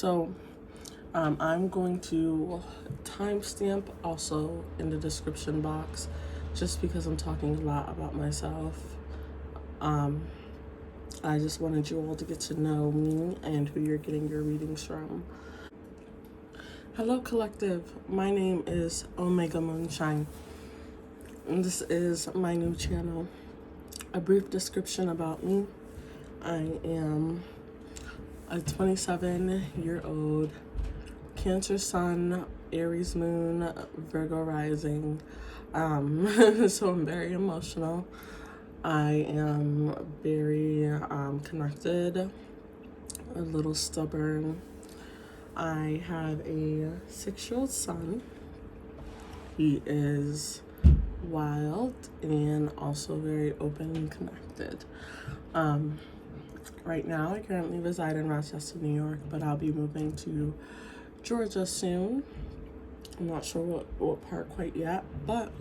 So I'm going to timestamp also in the description box, just because I'm talking a lot about myself. I just wanted you all to get to know me and who you're getting your readings from. Hello collective, my name is Omega Moonshine, and this is my new channel. A brief description about me: I am a 27-year-old Cancer Sun, Aries Moon, Virgo rising. So I'm very emotional. I am very connected, a little stubborn. I have a 6-year-old son. He is wild and also very open and connected. Right now, I currently reside in Rochester, New York, but I'll be moving to Georgia soon. I'm not sure what part quite yet, but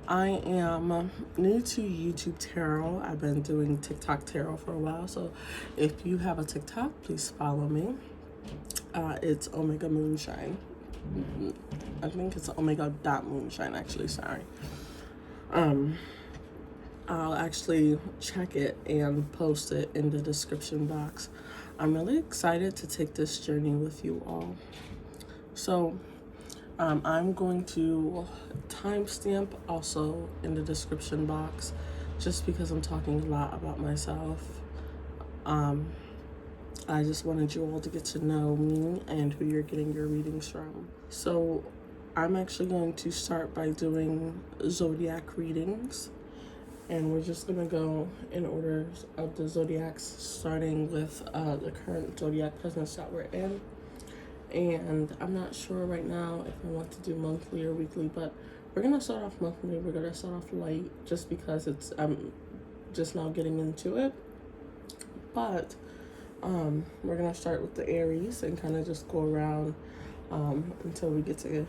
I am new to YouTube tarot. I've been doing TikTok tarot for a while, so if you have a TikTok, please follow me. It's Omega Moonshine. I think it's Omega.Moonshine, actually, sorry. I'll actually check it and post it in the description box. I'm really excited to take this journey with you all. So I'm going to timestamp also in the description box, just because I'm talking a lot about myself. I just wanted you all to get to know me and who you're getting your readings from. So I'm actually going to start by doing zodiac readings, and we're just going to go in order of the zodiacs, starting with the current zodiac presence that we're in. And I'm not sure right now if I want to do monthly or weekly, but we're going to start off monthly. We're going to start off light just because I'm just now getting into it. But we're going to start with the Aries and kind of just go around until we get to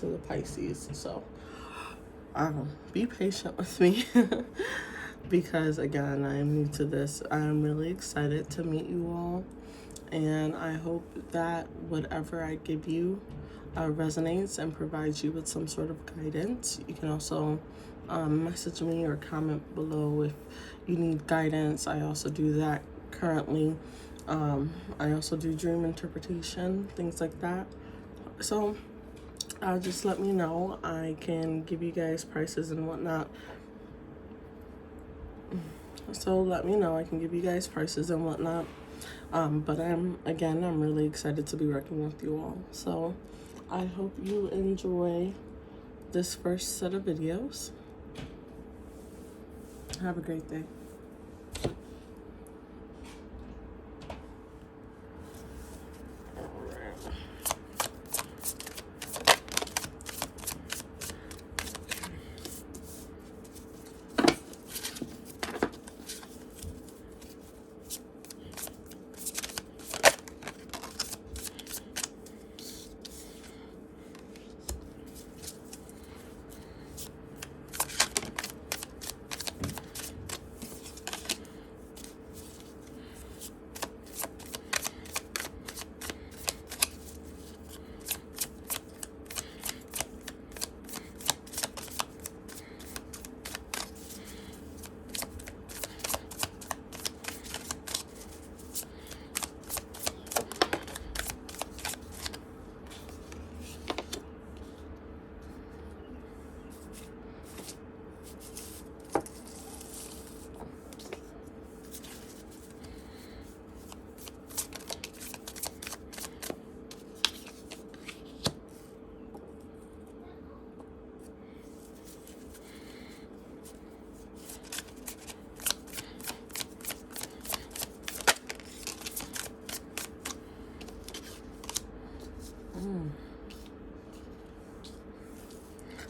the Pisces. So be patient with me because, again, I am new to this. I'm really excited to meet you all. And I hope that whatever I give you resonates and provides you with some sort of guidance. You can also message me or comment below if you need guidance. I also do that currently. I also do dream interpretation, things like that. So just let me know. I can give you guys prices and whatnot. But I'm really excited to be working with you all. So I hope you enjoy this first set of videos. Have a great day.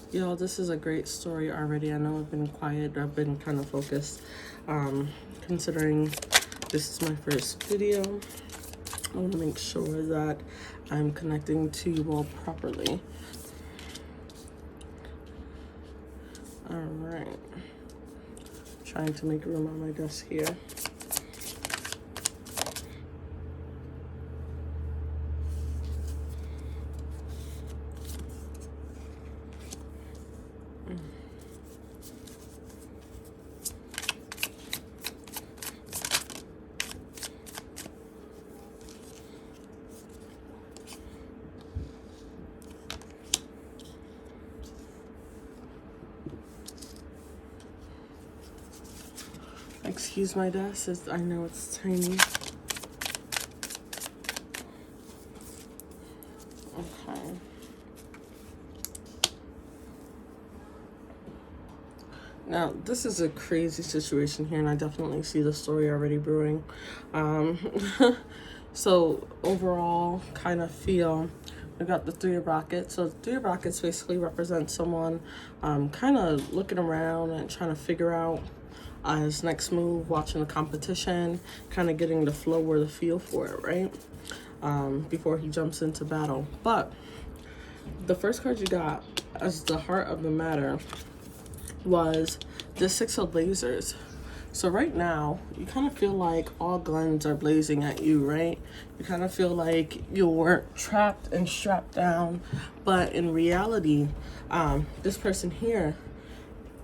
Y'all, this is a great story already. I know I've been quiet. I've been kind of focused. Considering this is my first video, I want to make sure that I'm connecting to you all properly. All right. Trying to make room on my desk here. Excuse my desk. I know it's tiny. Okay. Now, this is a crazy situation here, and I definitely see the story already brewing. Um, so, overall, kind of feel we got the Three of Rockets. So, the Three of Rockets basically represents someone kind of looking around and trying to figure out his next move, watching the competition, kind of getting the flow or the feel for it, right? Before he jumps into battle. But the first card you got as the heart of the matter was the Six of Lasers. So right now, you kind of feel like all guns are blazing at you, right? You kind of feel like you're trapped and strapped down. But in reality, this person here,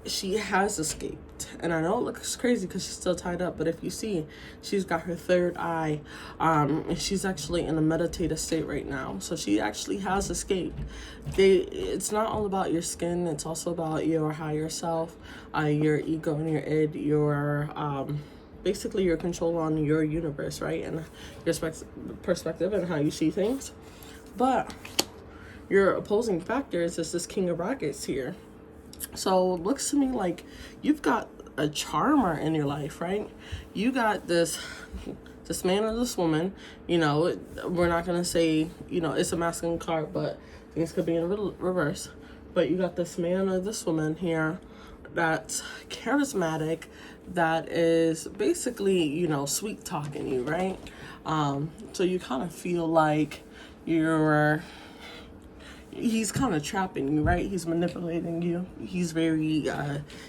she has escaped. And I know it looks crazy because she's still tied up, but if you see, she's got her third eye, and she's actually in a meditative state right now. So she actually has escaped. It's not all about your skin, it's also about your higher self, your ego and your id, your basically your control on your universe, right? And your perspective and how you see things. But your opposing factors is this King of Rockets here. So it looks to me like you've got a charmer in your life, right? You got this man or this woman, you know, we're not going to say, you know, it's a masculine card, but things could be in reverse. But you got this man or this woman here that's charismatic, that is basically, you know, sweet talking you, right? So you kind of feel like he's kind of trapping you, right? He's manipulating you. He's very,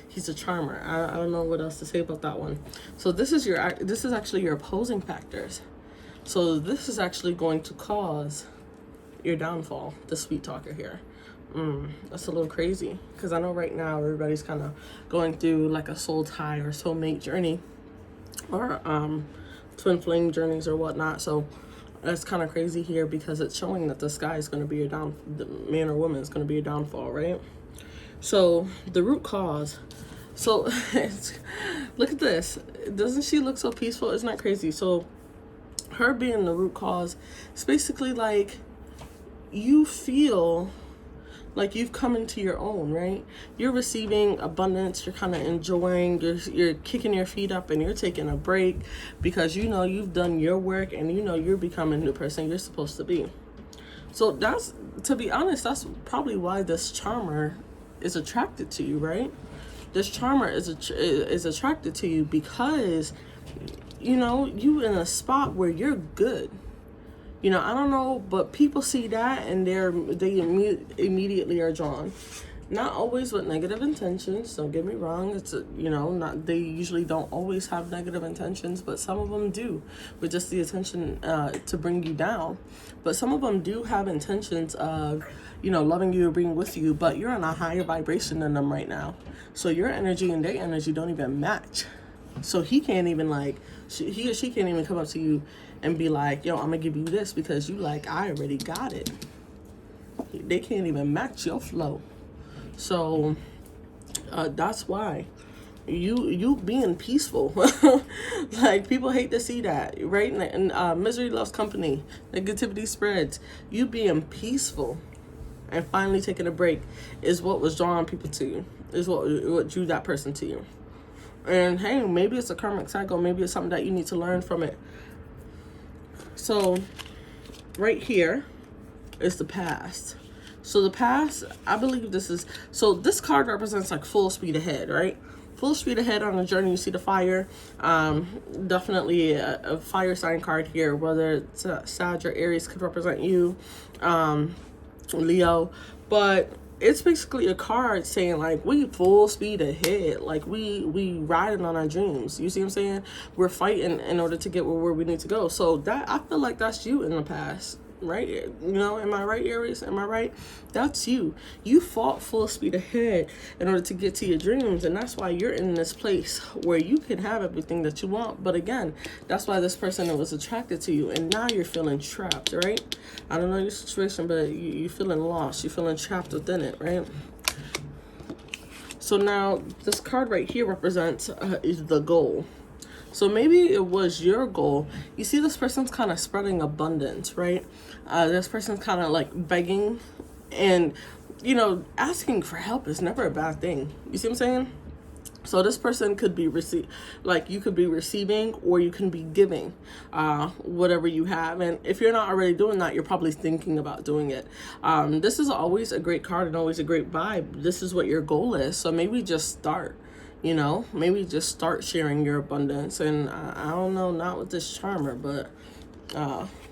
he's a charmer. I don't know what else to say about that one. So this is actually your opposing factors. So this is actually going to cause your downfall, the sweet talker here. That's a little crazy because I know right now everybody's kind of going through like a soul tie or soulmate journey or twin flame journeys or whatnot. So it's kind of crazy here because it's showing that this guy is going to be the man or woman is going to be a downfall, right? So the root cause. So look at this. Doesn't she look so peaceful? Isn't that crazy? So her being the root cause, it's basically like you feel like you've come into your own, right? You're receiving abundance, you're kind of enjoying, you're kicking your feet up and you're taking a break because you know you've done your work and you know you're becoming the person you're supposed to be. So that's, to be honest, that's probably why this charmer is attracted to you, right? This charmer is attracted to you because, you know, you in a spot where you're good. You know, I don't know, but people see that and they immediately are drawn. Not always with negative intentions, don't get me wrong. It's, you know, they usually don't always have negative intentions, but some of them do, with just the intention to bring you down. But some of them do have intentions of, you know, loving you or being with you, but you're on a higher vibration than them right now. So your energy and their energy don't even match. So he can't even he or she can't even come up to you and be like, yo, I'm gonna give you this because you like, I already got it. They can't even match your flow. So that's why you being peaceful. Like, people hate to see that, right? And misery loves company. Negativity spreads. You being peaceful and finally taking a break is what was drawing people to you, is what drew that person to you. And hey, maybe it's a karmic cycle. Maybe it's something that you need to learn from it. So right here is the past. So the past, I believe this card represents like full speed ahead, right? Full speed ahead on the journey. You see the fire. Definitely a fire sign card here, whether it's Sag or Aries could represent you, Leo. But it's basically a card saying like we full speed ahead, like we riding on our dreams. You see what I'm saying? We're fighting in order to get where we need to go. So that, I feel like that's you in the past, right? You know, am I right, Aries? Am I right? That's you. You fought full speed ahead in order to get to your dreams, and that's why you're in this place where you can have everything that you want. But again, that's why this person was attracted to you, and now you're feeling trapped, right? I don't know your situation, but you're feeling lost. You're feeling trapped within it, right? So now this card right here represents is the goal. So maybe it was your goal. You see, this person's kind of spreading abundance, right? This person's kind of like begging, and asking for help is never a bad thing. You see what I'm saying? So this person could be you could be receiving, or you can be giving, whatever you have. And if you're not already doing that, you're probably thinking about doing it. This is always a great card and always a great vibe. This is what your goal is. So maybe just start. Maybe just start sharing your abundance. And I don't know, not with this charmer, but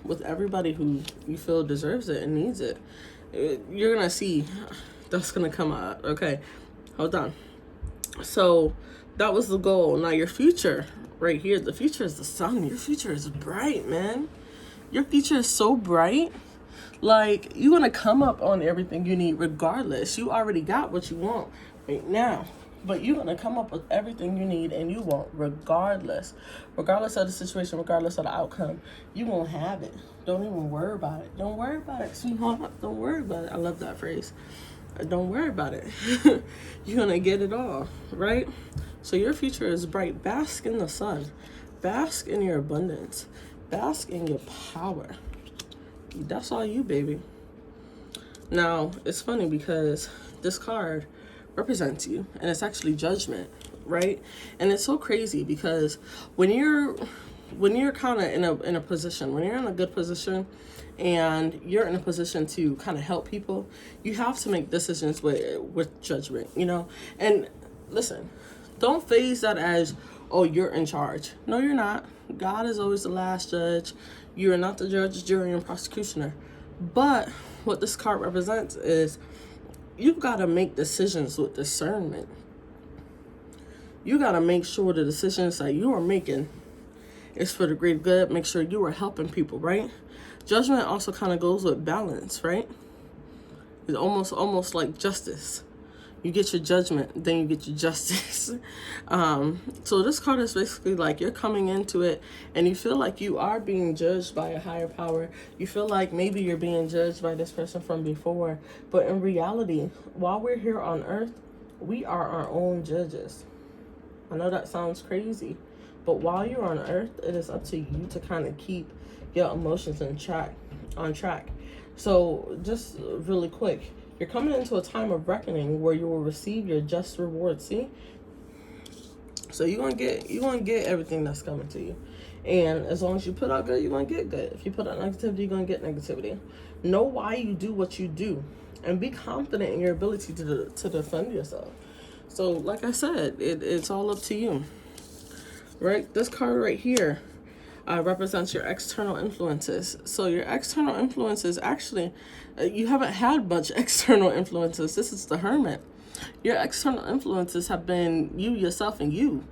with everybody who you feel deserves it and needs it. You're gonna see that's gonna come out. Okay, hold on. So that was the goal. Now your future right here, the future is the sun. Your future is bright, man. Your future is so bright. Like, you're going to come up on everything you need regardless. You already got what you want right now. But you're going to come up with everything you need and you want regardless. Regardless of the situation, regardless of the outcome. You won't have it. Don't even worry about it. Don't worry about it, sweetheart. Don't worry about it. I love that phrase. Don't worry about it. You're going to get it all, right? So your future is bright. Bask in the sun. Bask in your abundance. Bask in your power. That's all you, baby. Now, it's funny because this card represents you, and it's actually judgment, right? And it's so crazy because when you're kind of in a position, when you're in a good position and you're in a position to kind of help people, you have to make decisions with judgment, And listen, don't phase that as, oh, you're in charge. No, you're not. God is always the last judge. You are not the judge, jury, and prosecutioner. But what this card represents is you've got to make decisions with discernment. You got to make sure the decisions that you are making is for the great good. Make sure you are helping people, right? Judgment also kind of goes with balance, right? It's almost like justice. You get your judgment, then you get your justice. So this card is basically like you're coming into it and you feel like you are being judged by a higher power. You feel like maybe you're being judged by this person from before. But in reality, while we're here on earth, we are our own judges. I know that sounds crazy, but while you're on earth, it is up to you to kind of keep your emotions on track. So just really quick, you're coming into a time of reckoning where you will receive your just reward. See? So you're gonna get everything that's coming to you. And as long as you put out good, you're gonna get good. If you put out negativity, you're gonna get negativity. Know why you do what you do and be confident in your ability to defend yourself. So like I said, it's all up to you. Right? This card right here represents your external influences. So your external influences, actually, you haven't had much external influences. This is the Hermit. Your external influences have been you, yourself, and you.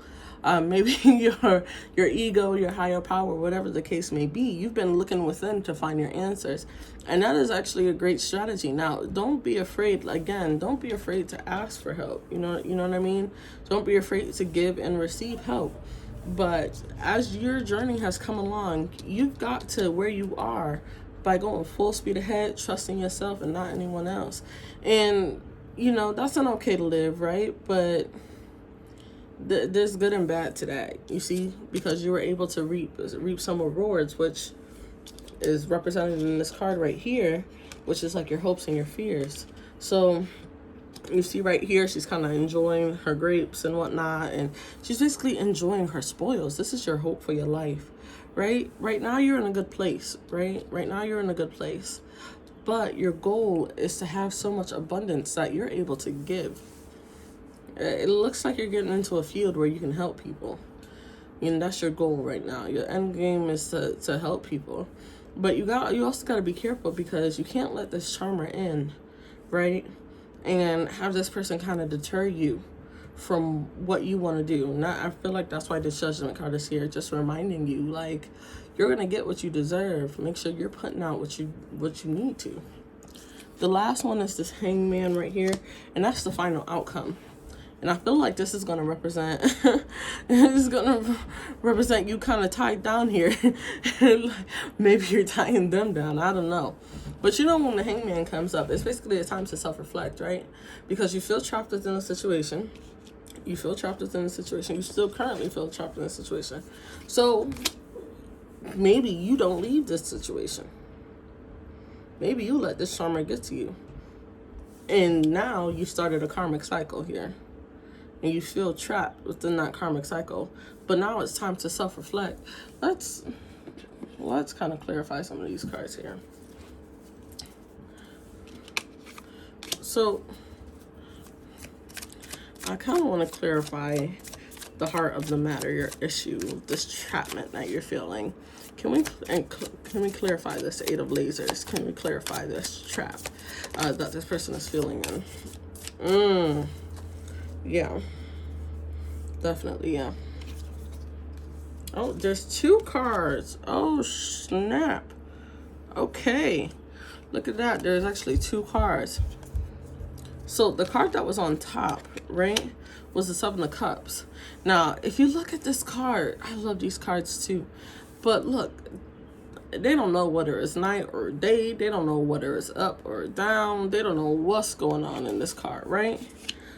Maybe your ego, your higher power, whatever the case may be. You've been looking within to find your answers. And that is actually a great strategy. Now, don't be afraid, don't be afraid to ask for help. You know what I mean? Don't be afraid to give and receive help. But as your journey has come along, you've got to where you are by going full speed ahead, trusting yourself and not anyone else. And, that's not okay to live, right? But there's good and bad to that, you see, because you were able to reap some rewards, which is represented in this card right here, which is like your hopes and your fears. So you see right here, she's kind of enjoying her grapes and whatnot, and she's basically enjoying her spoils. This is your hope for your life, right? Right now you're in a good place, right? Right now you're in a good place. But your goal is to have so much abundance that you're able to give. It looks like you're getting into a field where you can help people. That's your goal right now. Your end game is to help people. But you also got to be careful because you can't let this charmer in, right? And have this person kind of deter you from what you want to do. I feel like that's why the Judgment card is here, just reminding you, like, you're going to get what you deserve. Make sure you're putting out what you need to. The last one is this Hangman right here, and that's the final outcome. And I feel like this is going to represent you kind of tied down here. Maybe you're tying them down. I don't know. But when the Hangman comes up, it's basically a time to self-reflect, right? Because you feel trapped within a situation. You feel trapped within the situation. You still currently feel trapped in the situation. So maybe you don't leave this situation. Maybe you let this charmer get to you. And now you started a karmic cycle here. And you feel trapped within that karmic cycle. But now it's time to self-reflect. Let's kind of clarify some of these cards here. So I kind of want to clarify the heart of the matter, your issue, this trapment that you're feeling. Can we clarify this Eight of Lasers? Can we clarify this trap that this person is feeling in? Yeah, definitely, yeah. Oh, there's two cards. Oh, snap. Okay, look at that. There's actually two cards. So the card that was on top, right, was the Seven of Cups. Now, if you look at this card, I love these cards too. But look, they don't know whether it's night or day. They don't know whether it's up or down. They don't know what's going on in this card, right?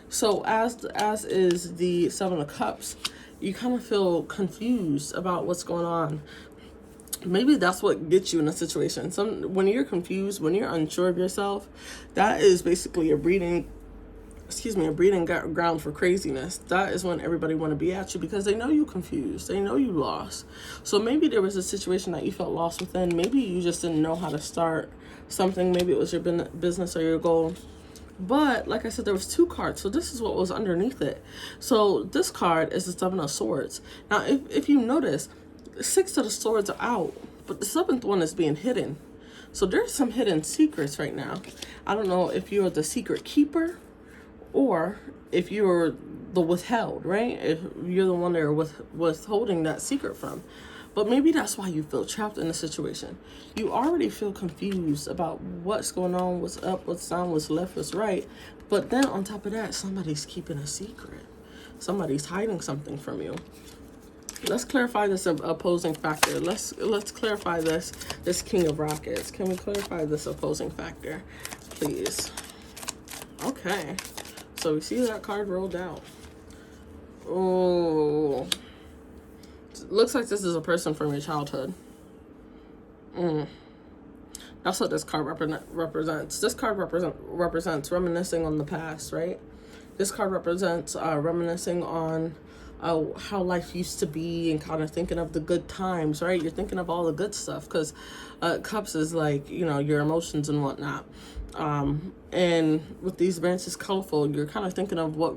So as is the Seven of Cups, you kind of feel confused about what's going on. Maybe that's what gets you in a situation. When you're confused, when you're unsure of yourself, that is basically a breeding ground for craziness. That is when everybody want to be at you because they know you confused. They know you lost. So maybe there was a situation that you felt lost within. Maybe you just didn't know how to start something. Maybe it was your business or your goal. But like I said, there was two cards. So this is what was underneath it. So this card is the Seven of Swords. Now, if you notice, 6 of the swords are out, but the 7th one is being hidden. So there's some hidden secrets right now. I don't know if you're the secret keeper or if you're the withheld, right? If you're the one they're withholding that secret from. But maybe that's why you feel trapped in the situation. You already feel confused about what's going on, what's up, what's down, what's left, what's right. But then on top of that, somebody's keeping a secret. Somebody's hiding something from you. Let's clarify this opposing factor. Let's clarify this King of Rockets. Can we clarify this opposing factor, please? Okay. So we see that card rolled out. Oh. Looks like this is a person from your childhood. That's what this card represents. This card represents reminiscing on the past, right? This card represents reminiscing on how life used to be and kind of thinking of the good times, right? You're thinking of all the good stuff because cups is like, your emotions and whatnot. And with these branches colorful, you're kind of thinking of what,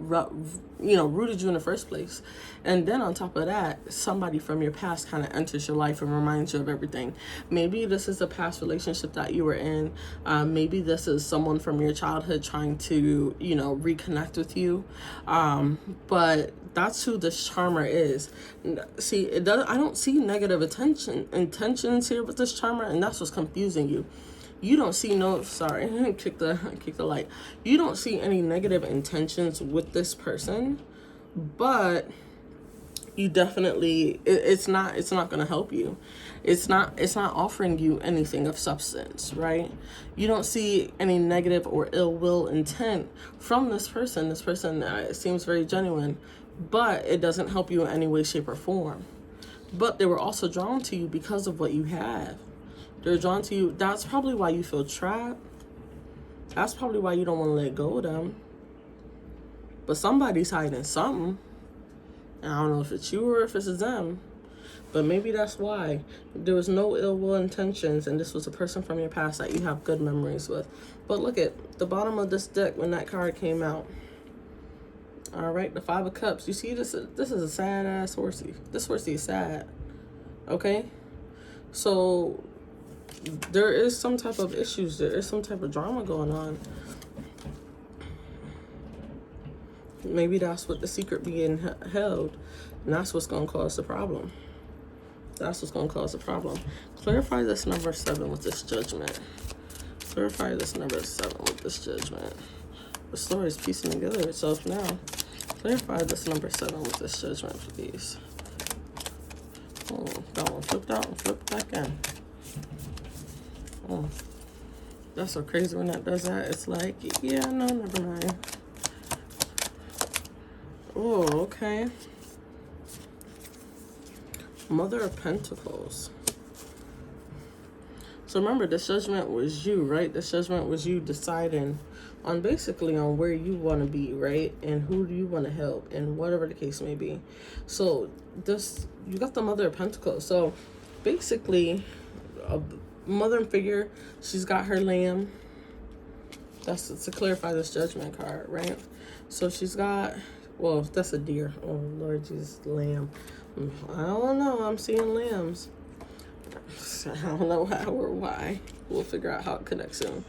rooted you in the first place. And then on top of that, somebody from your past kind of enters your life and reminds you of everything. Maybe this is a past relationship that you were in. Maybe this is someone from your childhood trying to, reconnect with you. But that's who this charmer is. See, I don't see negative intentions here with this charmer, and that's what's confusing you. You don't see kick the light. You don't see any negative intentions with this person, but you definitely, it's not going to help you. It's not offering you anything of substance, right? You don't see any negative or ill will intent from this person. This person seems very genuine, but it doesn't help you in any way, shape, or form. But they were also drawn to you because of what you have. They're drawn to you. That's probably why you feel trapped. That's probably why you don't want to let go of them. But somebody's hiding something. And I don't know if it's you or if it's them. But maybe that's why. There was no ill will intentions, and this was a person from your past that you have good memories with. But look at the bottom of this deck when that card came out. All right, the Five of Cups. You see, this is a sad-ass horsey. This horsey is sad. Okay? So there is some type of issues. There is some type of drama going on. Maybe that's what the secret being held, and that's what's going to cause the problem. That's what's going to cause the problem. Clarify this number 7 with this judgment. Clarify this number 7 with this judgment. The story is piecing together itself now. Clarify this number 7 with this judgment, please. Oh, that one flipped out and flipped back in. Oh, that's so crazy when that does that. It's like, yeah, no, never mind. Oh, okay. Mother of Pentacles. So remember, this judgment was you, right? This judgment was you deciding on basically on where you want to be, right? And who do you want to help, and whatever the case may be. So this, you got the Mother of Pentacles. So basically, a mother figure, she's got her lamb. That's to clarify this judgment card, right? So she's got, well, that's a deer. Oh, Lord Jesus, lamb. I don't know. I'm seeing lambs. I don't know how or why. We'll figure out how it connects soon.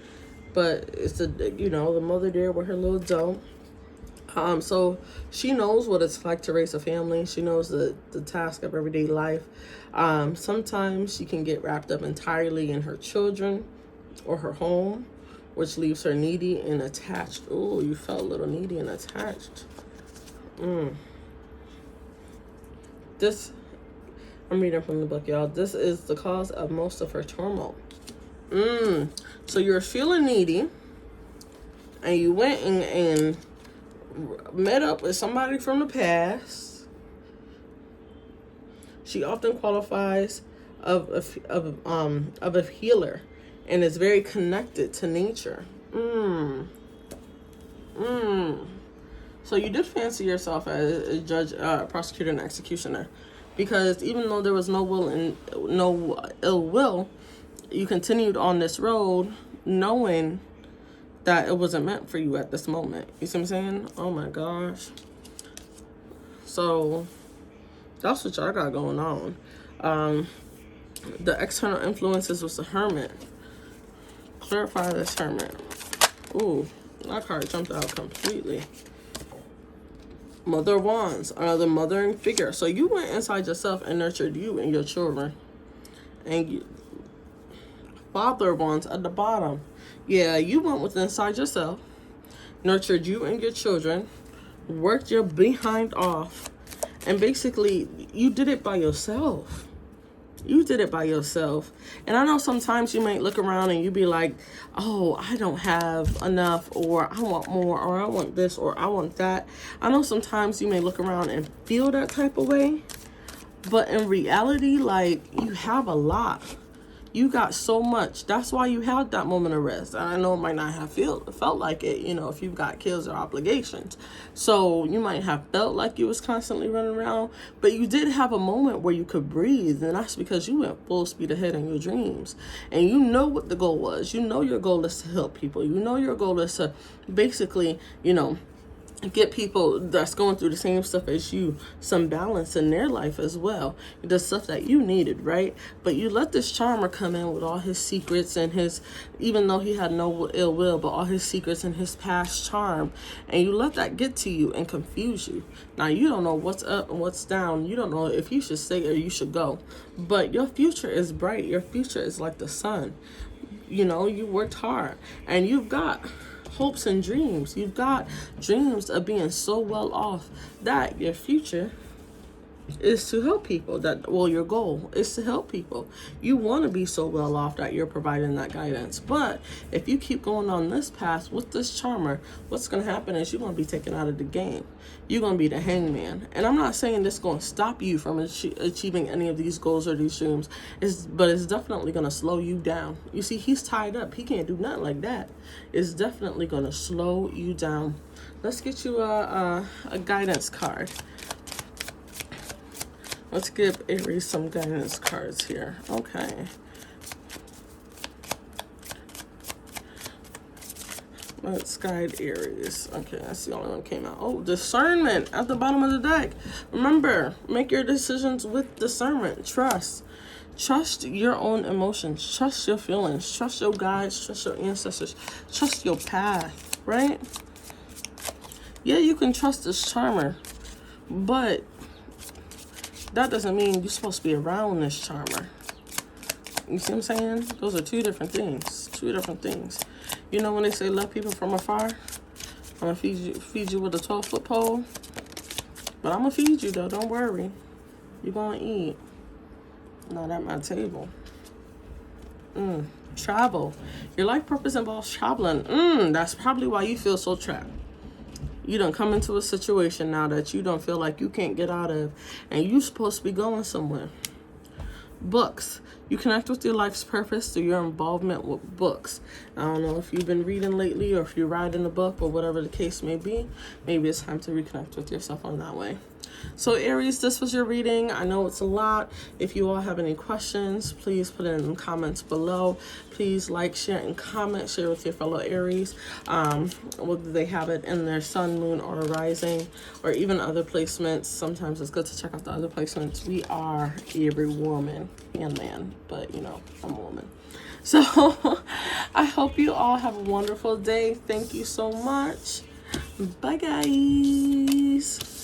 But it's a, you know, the mother deer with her little doe. So she knows what it's like to raise a family. She knows the task of everyday life. Sometimes she can get wrapped up entirely in her children or her home, which leaves her needy and attached. Oh, you felt a little needy and attached. This, I'm reading from the book, y'all. This is the cause of most of her turmoil. So you're feeling needy, and you went and met up with somebody from the past. She often qualifies of a healer, and is very connected to nature. So you did fancy yourself as a judge, prosecutor, and executioner, because even though there was no will and no ill will, you continued on this road knowing that it wasn't meant for you at this moment. You see what I'm saying? Oh my gosh. So that's what y'all got going on. The external influences was the Hermit. Clarify this Hermit. Ooh, that card jumped out completely. Mother of Wands, another mothering figure. So you went inside yourself and nurtured you and your children. And you, Father of Wands at the bottom. Yeah, you went within inside yourself, nurtured you and your children, worked your behind off, and basically you did it by yourself. You did it by yourself. And I know sometimes you might look around and you be like, oh, I don't have enough, or I want more, or I want this, or I want that. I know sometimes you may look around and feel that type of way. But in reality, like, you have a lot. You got so much. That's why you had that moment of rest. And I know it might not have felt like it, you know, if you've got kids or obligations. So you might have felt like you was constantly running around, but you did have a moment where you could breathe. And that's because you went full speed ahead in your dreams. And you know what the goal was. You know your goal is to help people. You know your goal is to basically, you know, get people that's going through the same stuff as you some balance in their life as well, the stuff that you needed, right? But you let this charmer come in with all his secrets and his, even though he had no ill will, but all his secrets and his past charm, and you let that get to you and confuse you. Now you don't know what's up and what's down. You don't know if you should stay or you should go, but your future is bright. Your future is like the sun. You know, you worked hard and you've got hopes and dreams. You've got dreams of being so well off that your future is to help people. That, well, your goal is to help people. You want to be so well off that you're providing that guidance. But if you keep going on this path with this charmer, what's going to happen is you're going to be taken out of the game. You're going to be the hangman. And I'm not saying this is going to stop you from achieving any of these goals or these dreams, but it's definitely going to slow you down. You see, he's tied up. He can't do nothing like that. It's definitely going to slow you down. Let's get you a guidance card. Let's give Aries some guidance cards here. Okay. Let's guide Aries. Okay, that's the only one that came out. Oh, discernment at the bottom of the deck. Remember, make your decisions with discernment. Trust. Trust your own emotions. Trust your feelings. Trust your guides. Trust your ancestors. Trust your path, right? Yeah, you can trust this charmer, but that doesn't mean you're supposed to be around this charmer. You see what I'm saying? Those are two different things. Two different things. You know when they say love people from afar? I'm going to feed you with a 12-foot pole. But I'm going to feed you, though. Don't worry. You're going to eat. Not at my table. Travel. Your life purpose involves traveling. That's probably why you feel so trapped. You don't come into a situation now that you don't feel like you can't get out of, and you supposed to be going somewhere. Books. You connect with your life's purpose through your involvement with books. I don't know if you've been reading lately or if you're writing a book or whatever the case may be. Maybe it's time to reconnect with yourself on that way. So Aries, this was your reading. I know it's a lot. If you all have any questions, please put it in the comments below. Please like, share, and comment. Share with your fellow Aries, whether they have it in their sun, moon, or rising, or even other placements. Sometimes it's good to check out the other placements. We are every woman and man, but you know, I'm a woman. So I hope you all have a wonderful day. Thank you so much. Bye, guys.